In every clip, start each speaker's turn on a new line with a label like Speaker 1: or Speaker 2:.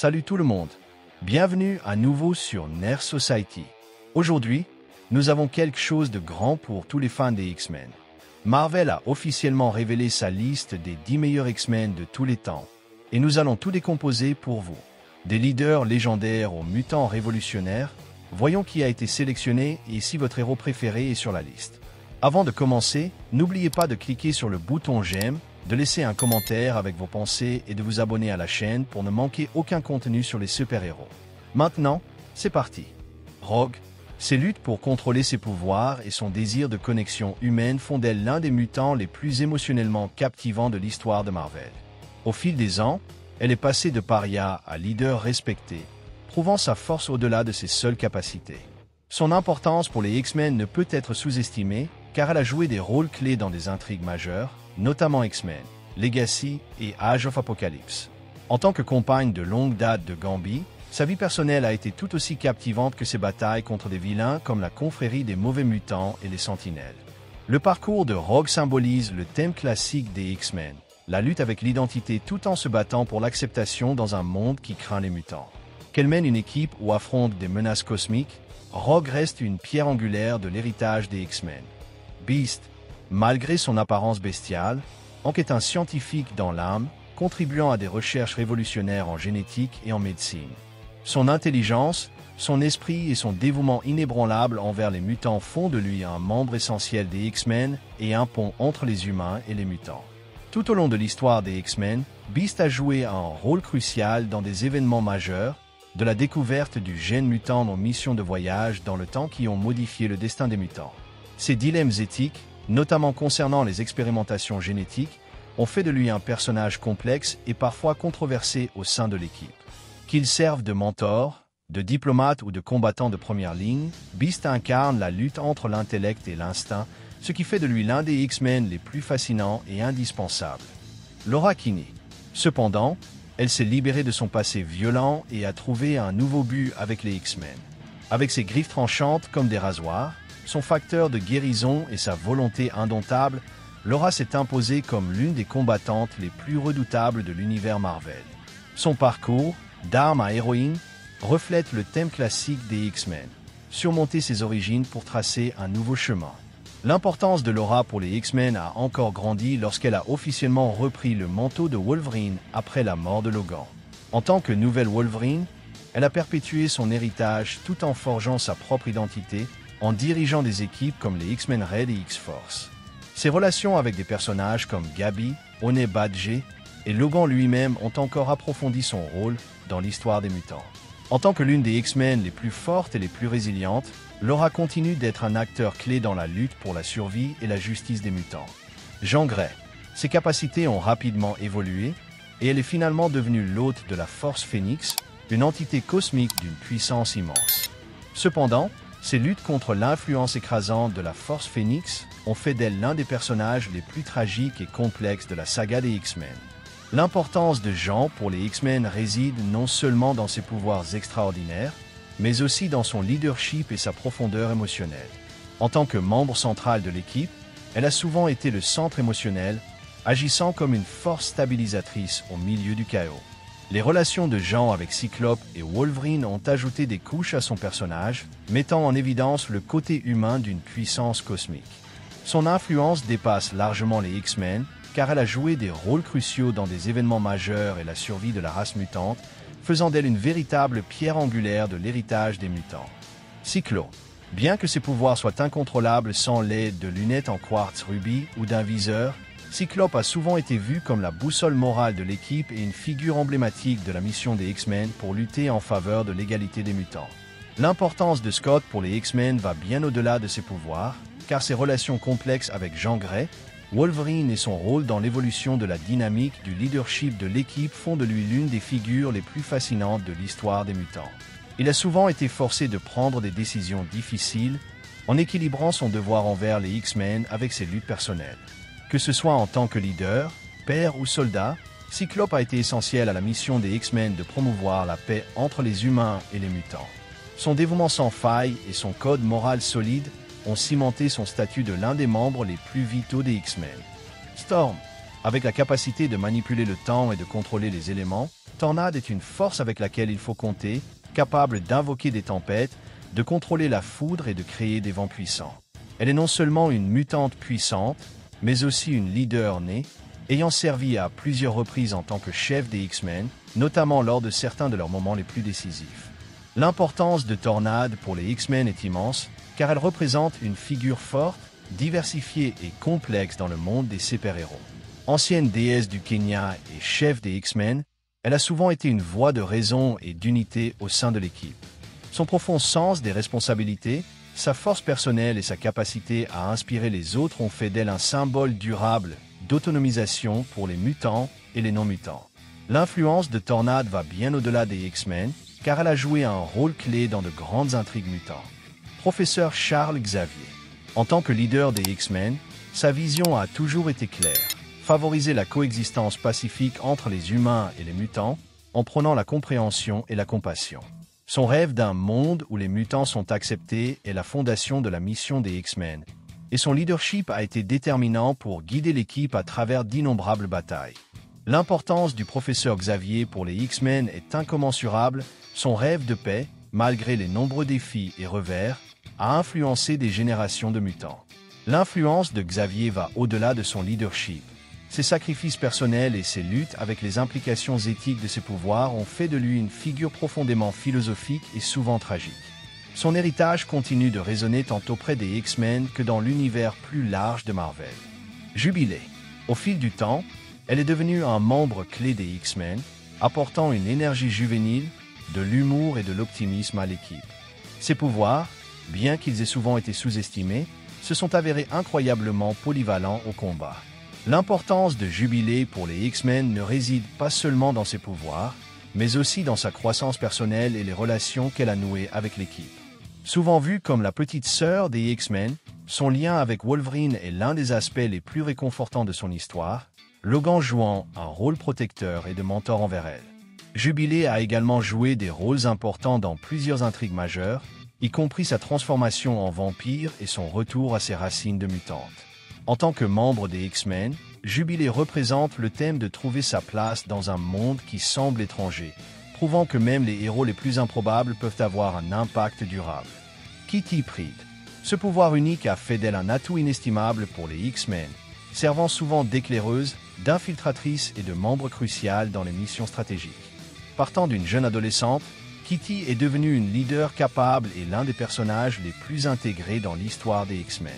Speaker 1: Salut tout le monde. Bienvenue à nouveau sur Nerd Society. Aujourd'hui, nous avons quelque chose de grand pour tous les fans des X-Men. Marvel a officiellement révélé sa liste des 10 meilleurs X-Men de tous les temps. Et nous allons tout décomposer pour vous. Des leaders légendaires aux mutants révolutionnaires, voyons qui a été sélectionné et si votre héros préféré est sur la liste. Avant de commencer, n'oubliez pas de cliquer sur le bouton j'aime, de laisser un commentaire avec vos pensées et de vous abonner à la chaîne pour ne manquer aucun contenu sur les super-héros. Maintenant, c'est parti. Rogue, ses luttes pour contrôler ses pouvoirs et son désir de connexion humaine font d'elle l'un des mutants les plus émotionnellement captivants de l'histoire de Marvel. Au fil des ans, elle est passée de paria à leader respecté, prouvant sa force au-delà de ses seules capacités. Son importance pour les X-Men ne peut être sous-estimée car elle a joué des rôles clés dans des intrigues majeures, notamment X-Men, Legacy et Age of Apocalypse. En tant que compagne de longue date de Gambit, sa vie personnelle a été tout aussi captivante que ses batailles contre des vilains comme la confrérie des mauvais mutants et les Sentinelles. Le parcours de Rogue symbolise le thème classique des X-Men, la lutte avec l'identité tout en se battant pour l'acceptation dans un monde qui craint les mutants. Qu'elle mène une équipe ou affronte des menaces cosmiques, Rogue reste une pierre angulaire de l'héritage des X-Men. Beast, malgré son apparence bestiale, est un scientifique dans l'âme, contribuant à des recherches révolutionnaires en génétique et en médecine. Son intelligence, son esprit et son dévouement inébranlable envers les mutants font de lui un membre essentiel des X-Men et un pont entre les humains et les mutants. Tout au long de l'histoire des X-Men, Beast a joué un rôle crucial dans des événements majeurs, de la découverte du gène mutant aux missions de voyage dans le temps qui ont modifié le destin des mutants. Ses dilemmes éthiques, notamment concernant les expérimentations génétiques, ont fait de lui un personnage complexe et parfois controversé au sein de l'équipe. Qu'il serve de mentor, de diplomate ou de combattant de première ligne, Beast incarne la lutte entre l'intellect et l'instinct, ce qui fait de lui l'un des X-Men les plus fascinants et indispensables. Laura Kinney. Cependant, elle s'est libérée de son passé violent et a trouvé un nouveau but avec les X-Men. Avec ses griffes tranchantes comme des rasoirs, son facteur de guérison et sa volonté indomptable, Laura s'est imposée comme l'une des combattantes les plus redoutables de l'univers Marvel. Son parcours, d'arme à héroïne, reflète le thème classique des X-Men, surmonter ses origines pour tracer un nouveau chemin. L'importance de Laura pour les X-Men a encore grandi lorsqu'elle a officiellement repris le manteau de Wolverine après la mort de Logan. En tant que nouvelle Wolverine, elle a perpétué son héritage tout en forgeant sa propre identité, en dirigeant des équipes comme les X-Men Red et X-Force. Ses relations avec des personnages comme Gabi, Oné Badgé et Logan lui-même ont encore approfondi son rôle dans l'histoire des mutants. En tant que l'une des X-Men les plus fortes et les plus résilientes, Laura continue d'être un acteur clé dans la lutte pour la survie et la justice des mutants. Jean Grey. Ses capacités ont rapidement évolué et elle est finalement devenue l'hôte de la Force Phoenix, une entité cosmique d'une puissance immense. Cependant, ses luttes contre l'influence écrasante de la Force Phoenix ont fait d'elle l'un des personnages les plus tragiques et complexes de la saga des X-Men. L'importance de Jean pour les X-Men réside non seulement dans ses pouvoirs extraordinaires, mais aussi dans son leadership et sa profondeur émotionnelle. En tant que membre central de l'équipe, elle a souvent été le centre émotionnel, agissant comme une force stabilisatrice au milieu du chaos. Les relations de Jean avec Cyclope et Wolverine ont ajouté des couches à son personnage, mettant en évidence le côté humain d'une puissance cosmique. Son influence dépasse largement les X-Men, car elle a joué des rôles cruciaux dans des événements majeurs et la survie de la race mutante, faisant d'elle une véritable pierre angulaire de l'héritage des mutants. Cyclope. Bien que ses pouvoirs soient incontrôlables sans l'aide de lunettes en quartz rubis ou d'un viseur, Cyclope a souvent été vu comme la boussole morale de l'équipe et une figure emblématique de la mission des X-Men pour lutter en faveur de l'égalité des mutants. L'importance de Scott pour les X-Men va bien au-delà de ses pouvoirs, car ses relations complexes avec Jean Grey, Wolverine et son rôle dans l'évolution de la dynamique du leadership de l'équipe font de lui l'une des figures les plus fascinantes de l'histoire des mutants. Il a souvent été forcé de prendre des décisions difficiles en équilibrant son devoir envers les X-Men avec ses luttes personnelles. Que ce soit en tant que leader, père ou soldat, Cyclope a été essentiel à la mission des X-Men de promouvoir la paix entre les humains et les mutants. Son dévouement sans faille et son code moral solide ont cimenté son statut de l'un des membres les plus vitaux des X-Men. Storm. Avec la capacité de manipuler le temps et de contrôler les éléments, Tornade est une force avec laquelle il faut compter, capable d'invoquer des tempêtes, de contrôler la foudre et de créer des vents puissants. Elle est non seulement une mutante puissante, mais aussi une leader née, ayant servi à plusieurs reprises en tant que chef des X-Men, notamment lors de certains de leurs moments les plus décisifs. L'importance de Tornade pour les X-Men est immense, car elle représente une figure forte, diversifiée et complexe dans le monde des super-héros. Ancienne déesse du Kenya et chef des X-Men, elle a souvent été une voix de raison et d'unité au sein de l'équipe. Son profond sens des responsabilités, sa force personnelle et sa capacité à inspirer les autres ont fait d'elle un symbole durable d'autonomisation pour les mutants et les non-mutants. L'influence de Tornade va bien au-delà des X-Men, car elle a joué un rôle clé dans de grandes intrigues mutantes. Professeur Charles Xavier. En tant que leader des X-Men, sa vision a toujours été claire. Favoriser la coexistence pacifique entre les humains et les mutants, en prônant la compréhension et la compassion. Son rêve d'un monde où les mutants sont acceptés est la fondation de la mission des X-Men, et son leadership a été déterminant pour guider l'équipe à travers d'innombrables batailles. L'importance du professeur Xavier pour les X-Men est incommensurable, son rêve de paix, malgré les nombreux défis et revers, a influencé des générations de mutants. L'influence de Xavier va au-delà de son leadership. Ses sacrifices personnels et ses luttes avec les implications éthiques de ses pouvoirs ont fait de lui une figure profondément philosophique et souvent tragique. Son héritage continue de résonner tant auprès des X-Men que dans l'univers plus large de Marvel. Jubilée. Au fil du temps, elle est devenue un membre clé des X-Men, apportant une énergie juvénile, de l'humour et de l'optimisme à l'équipe. Ses pouvoirs, bien qu'ils aient souvent été sous-estimés, se sont avérés incroyablement polyvalents au combat. L'importance de Jubilée pour les X-Men ne réside pas seulement dans ses pouvoirs, mais aussi dans sa croissance personnelle et les relations qu'elle a nouées avec l'équipe. Souvent vue comme la petite sœur des X-Men, son lien avec Wolverine est l'un des aspects les plus réconfortants de son histoire, Logan jouant un rôle protecteur et de mentor envers elle. Jubilée a également joué des rôles importants dans plusieurs intrigues majeures, y compris sa transformation en vampire et son retour à ses racines de mutante. En tant que membre des X-Men, Jubilée représente le thème de trouver sa place dans un monde qui semble étranger, prouvant que même les héros les plus improbables peuvent avoir un impact durable. Kitty Pryde. Ce pouvoir unique a fait d'elle un atout inestimable pour les X-Men, servant souvent d'éclaireuse, d'infiltratrice et de membre crucial dans les missions stratégiques. Partant d'une jeune adolescente, Kitty est devenue une leader capable et l'un des personnages les plus intégrés dans l'histoire des X-Men.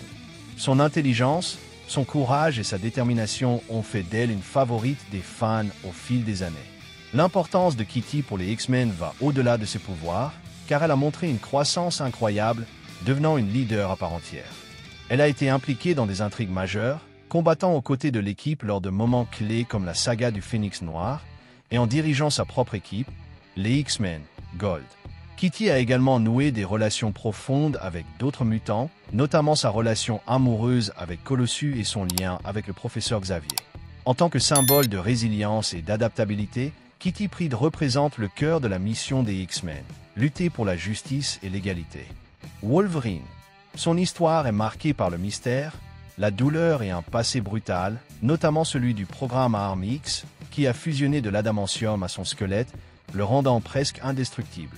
Speaker 1: Son intelligence, son courage et sa détermination ont fait d'elle une favorite des fans au fil des années. L'importance de Kitty pour les X-Men va au-delà de ses pouvoirs, car elle a montré une croissance incroyable, devenant une leader à part entière. Elle a été impliquée dans des intrigues majeures, combattant aux côtés de l'équipe lors de moments clés comme la saga du Phénix Noir, et en dirigeant sa propre équipe, les X-Men, Gold. Kitty a également noué des relations profondes avec d'autres mutants, notamment sa relation amoureuse avec Colossus et son lien avec le professeur Xavier. En tant que symbole de résilience et d'adaptabilité, Kitty Pryde représente le cœur de la mission des X-Men, lutter pour la justice et l'égalité. Wolverine. Son histoire est marquée par le mystère, la douleur et un passé brutal, notamment celui du programme Arm X, qui a fusionné de l'adamantium à son squelette, le rendant presque indestructible.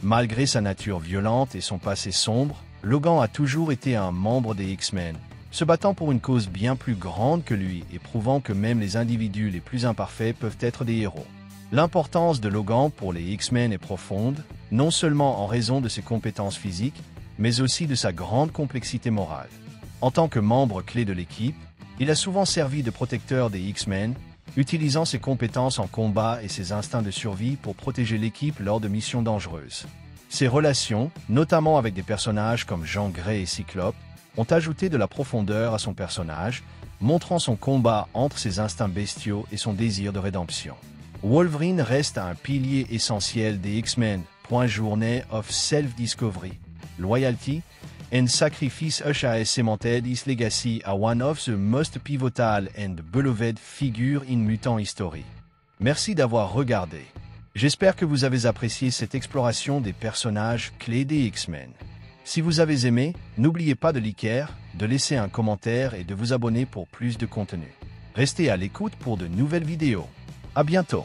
Speaker 1: Malgré sa nature violente et son passé sombre, Logan a toujours été un membre des X-Men, se battant pour une cause bien plus grande que lui et prouvant que même les individus les plus imparfaits peuvent être des héros. L'importance de Logan pour les X-Men est profonde, non seulement en raison de ses compétences physiques, mais aussi de sa grande complexité morale. En tant que membre clé de l'équipe, il a souvent servi de protecteur des X-Men, utilisant ses compétences en combat et ses instincts de survie pour protéger l'équipe lors de missions dangereuses. Ses relations, notamment avec des personnages comme Jean Grey et Cyclope, ont ajouté de la profondeur à son personnage, montrant son combat entre ses instincts bestiaux et son désir de rédemption. Wolverine reste un pilier essentiel des X-Men. Journey of Self-Discovery, Loyalty, and Sacrifice has cemented his legacy as one of the most pivotal and beloved figures in mutant history. Merci d'avoir regardé. J'espère que vous avez apprécié cette exploration des personnages clés des X-Men. Si vous avez aimé, n'oubliez pas de liker, de laisser un commentaire et de vous abonner pour plus de contenu. Restez à l'écoute pour de nouvelles vidéos. À bientôt.